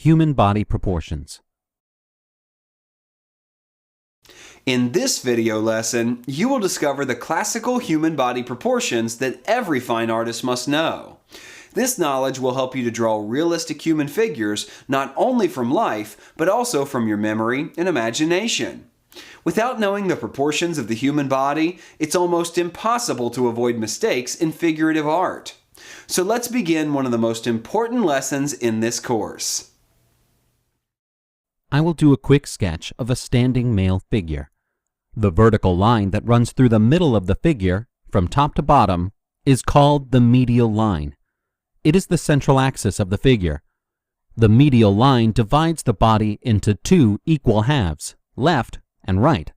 human body proportions. In this video lesson, you will discover the classical human body proportions that every fine artist must know. This knowledge will help you to draw realistic human figures not only from life, but also from your memory and imagination. Without knowing the proportions of the human body, it's almost impossible to avoid mistakes in figurative art. So let's begin one of the most important lessons in this course. I will do a quick sketch of a standing male figure. The vertical line that runs through the middle of the figure, from top to bottom, is called the medial line. It is the central axis of the figure. The medial line divides the body into two equal halves, left and right.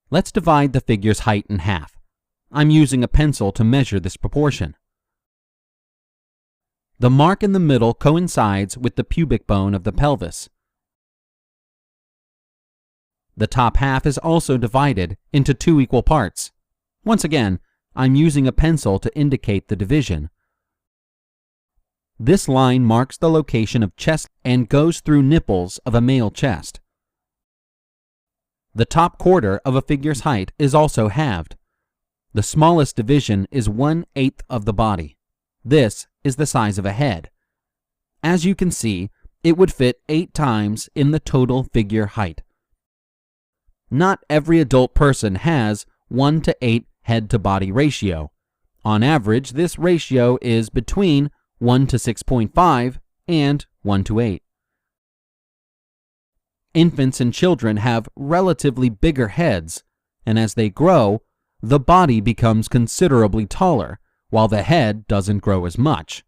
Let's divide the figure's height in half. I'm using a pencil to measure this proportion. The mark in the middle coincides with the pubic bone of the pelvis. The top half is also divided into two equal parts. Once again, I'm using a pencil to indicate the division. This line marks the location of chest and goes through nipples of a male chest. The top quarter of a figure's height is also halved. The smallest division is 1/8 of the body. This is the size of a head. As you can see, it would fit 8 times in the total figure height. Not every adult person has 1:8 head-to-body ratio. On average, this ratio is between 1:6.5 and 1:8. Infants and children have relatively bigger heads, and as they grow, the body becomes considerably taller, while the head doesn't grow as much.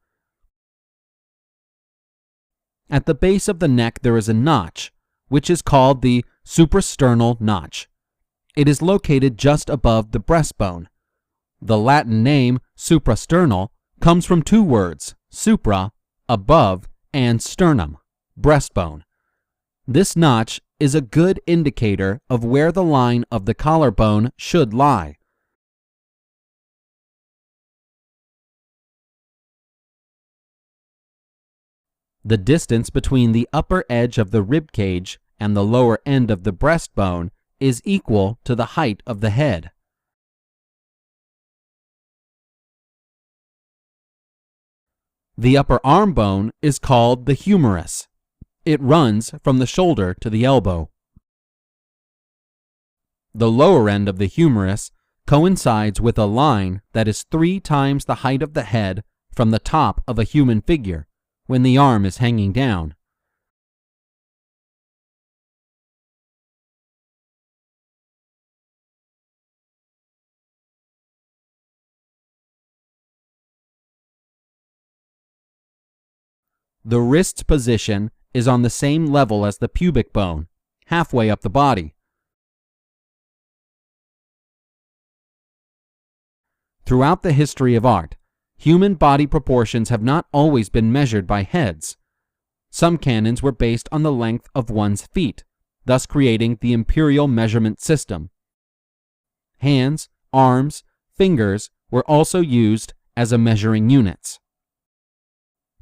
At the base of the neck there is a notch, which is called the suprasternal notch. It is located just above the breastbone. The Latin name suprasternal comes from two words, supra, above, and sternum, breastbone. This notch is a good indicator of where the line of the collarbone should lie. The distance between the upper edge of the rib cage and the lower end of the breastbone is equal to the height of the head. The upper arm bone is called the humerus. It runs from the shoulder to the elbow. The lower end of the humerus coincides with a line that is 3 times the height of the head from the top of a human figure when the arm is hanging down. The wrist's position is on the same level as the pubic bone, halfway up the body. Throughout the history of art, human body proportions have not always been measured by heads. Some canons were based on the length of one's feet, thus creating the imperial measurement system. Hands, arms, fingers were also used as a measuring units.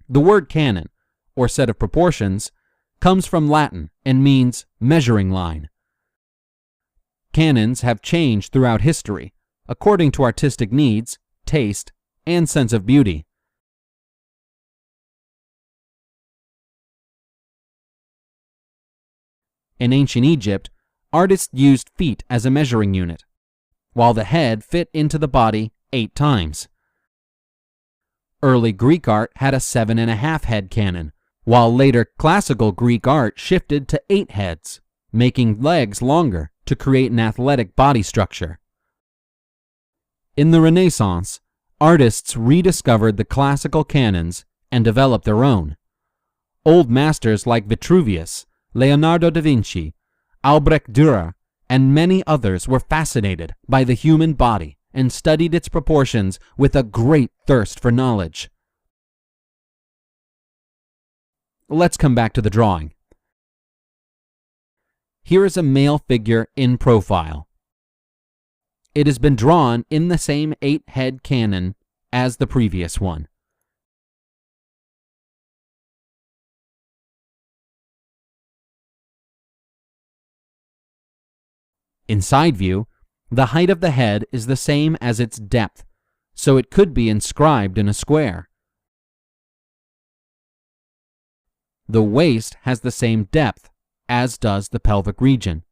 The word canon, or set of proportions, comes from Latin and means measuring line. Canons have changed throughout history, according to artistic needs, taste, and sense of beauty. In ancient Egypt, artists used feet as a measuring unit, while the head fit into the body 8 times. Early Greek art had a 7.5 head canon, while later classical Greek art shifted to 8 heads, making legs longer to create an athletic body structure. In the Renaissance, artists rediscovered the classical canons and developed their own. Old masters like Vitruvius, Leonardo da Vinci, Albrecht Dürer, and many others were fascinated by the human body and studied its proportions with a great thirst for knowledge. Let's come back to the drawing. Here is a male figure in profile. It has been drawn in the same 8-head canon as the previous one. In side view, the height of the head is the same as its depth, so it could be inscribed in a square. The waist has the same depth, as does the pelvic region,